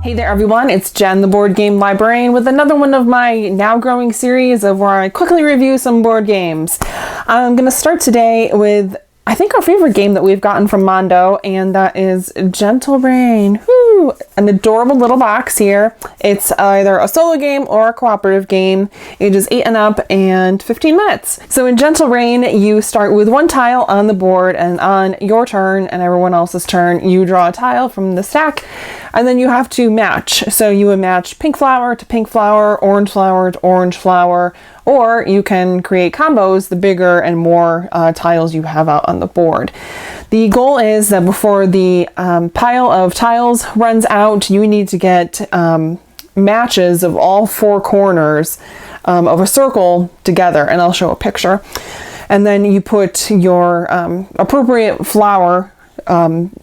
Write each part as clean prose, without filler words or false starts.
Hey there everyone, it's Jen, the Board Game Librarian, with another one of my now growing series of where I quickly review some board games. I'm going to start today with, I think, our favorite game that we've gotten from Mondo, and that is Gentle Rain. Woo! An adorable little box here. It's either a solo game or a cooperative game, ages 8 and up, and 15 minutes. So in Gentle Rain, you start with one tile on the board, and on your turn and everyone else's turn, you draw a tile from the stack, and then you have to match. So you would match pink flower to pink flower, orange flower to orange flower, or you can create combos the bigger and more tiles you have out on the board. The goal is that before the pile of tiles runs out, you need to get matches of all four corners of a circle together, and I'll show a picture. And then you put your appropriate flower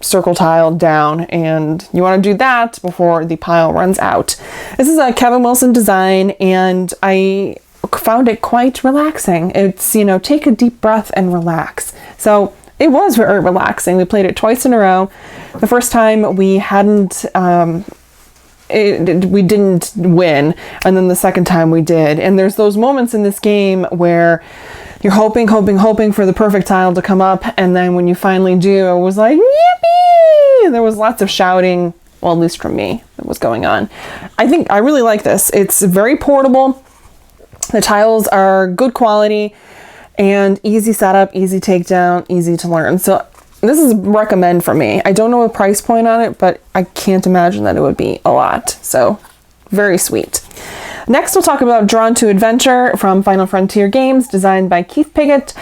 circle tile down, and you want to do that before the pile runs out. This is a Kevin Wilson design, and I found it quite relaxing. It's, you know, take a deep breath and relax. So it was very relaxing. We played it twice in a row. The first time we hadn't, we didn't win, and then the second time we did. And there's those moments in this game where you're hoping for the perfect tile to come up, and then when you finally do, it was like, yippee! There was lots of shouting, well, at least from me, that was going on. I really like this. It's very portable. The tiles are good quality and easy setup, easy takedown, easy to learn. So this is a recommend for me. I don't know the price point on it, but I can't imagine that it would be a lot. So very sweet. Next, we'll talk about Drawn to Adventure from Final Frontier Games, designed by Keith Piggott,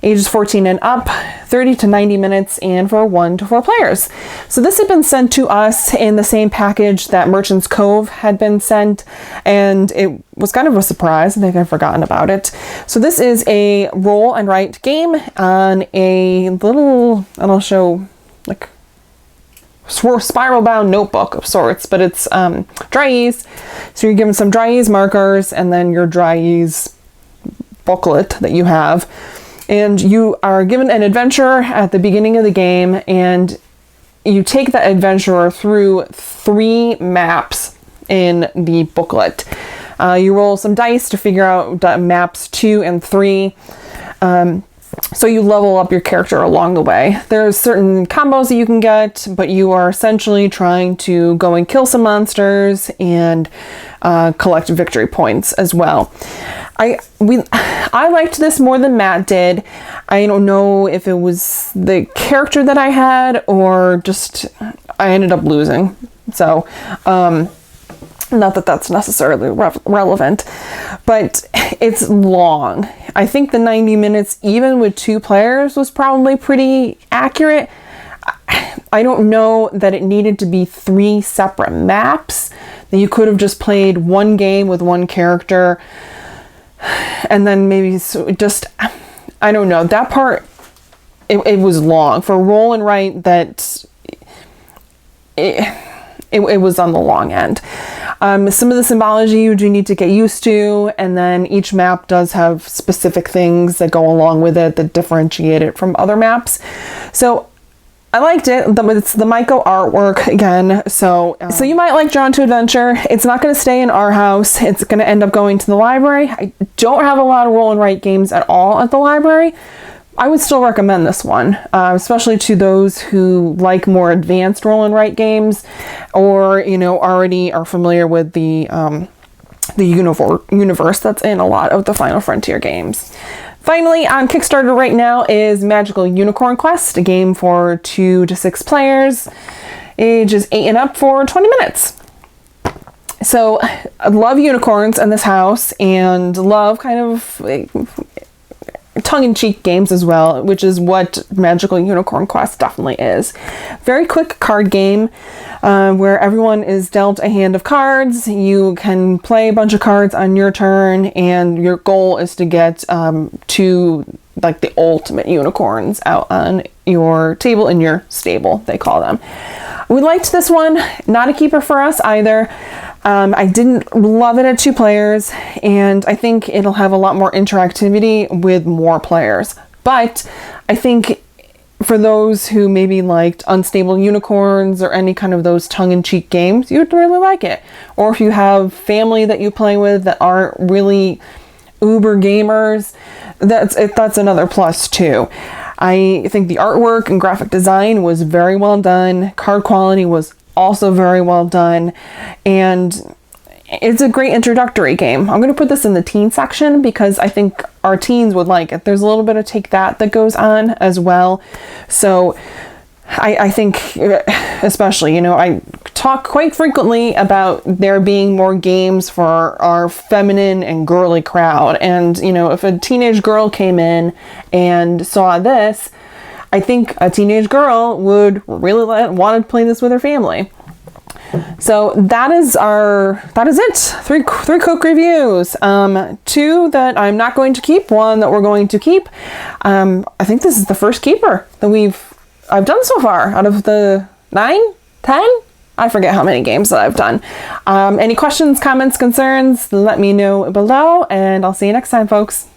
ages 14 and up, 30 to 90 minutes, and for 1 to 4 players. So this had been sent to us in the same package that Merchant's Cove had been sent, and it was kind of a surprise. I think I'd forgotten about it. So this is a roll and write game on a little, and I'll show, like, spiral bound notebook of sorts, but it's dry ease. So you're given some dry ease markers and then your dry ease booklet that you have, and you are given an adventurer at the beginning of the game, and you take that adventurer through 3 maps in the booklet. You roll some dice to figure out maps 2 and 3. So you level up your character along the way. There's certain combos that you can get, but you are essentially trying to go and kill some monsters and collect victory points as well. I liked this more than Matt did. I don't know if it was the character that I had or just I ended up losing. So, not that that's necessarily relevant, but it's long. I think the 90 minutes, even with 2 players, was probably pretty accurate. I don't know that it needed to be 3 separate maps, that you could have just played one game with one character, and then maybe just, I don't know. That part, it was long. For roll and write, that it was on the long end. Some of the symbology you do need to get used to, and then each map does have specific things that go along with it that differentiate it from other maps. So I liked it. It's the Maiko artwork again, so you might like Drawn to Adventure. It's not going to stay in our house. It's going to end up going to the library. I don't have a lot of roll and write games at all at the library. I would still recommend this one, especially to those who like more advanced roll and write games, or, you know, already are familiar with the universe that's in a lot of the Final Frontier games. Finally, on Kickstarter right now is Magical Unicorn Quest, a game for 2 to 6 players, ages 8 and up, for 20 minutes. So I love unicorns in this house, and love kind of tongue-in-cheek games as well, which is what Magical Unicorn Quest definitely is. Very quick card game where everyone is dealt a hand of cards. You can play a bunch of cards on your turn, and your goal is to get 2, like, the ultimate unicorns out on your table, in your stable, they call them. We liked this one. Not a keeper for us either. I didn't love it at 2 players, and I think it'll have a lot more interactivity with more players. But I think for those who maybe liked Unstable Unicorns or any kind of those tongue-in-cheek games, you'd really like it. Or if you have family that you play with that aren't really uber gamers, that's another plus too. I think the artwork and graphic design was very well done. Card quality was also very well done. And it's a great introductory game. I'm going to put this in the teen section because I think our teens would like it. There's a little bit of take that goes on as well. So I think especially, I talk quite frequently about there being more games for our feminine and girly crowd. And, if a teenage girl came in and saw this, I think a teenage girl would really want to play this with her family. So that is it. Three Coke reviews. 2 that I'm not going to keep, 1 that we're going to keep. I think this is the first keeper that I've done so far out of the 9, 10. I forget how many games that I've done. Any questions, comments, concerns, let me know below, and I'll see you next time, folks.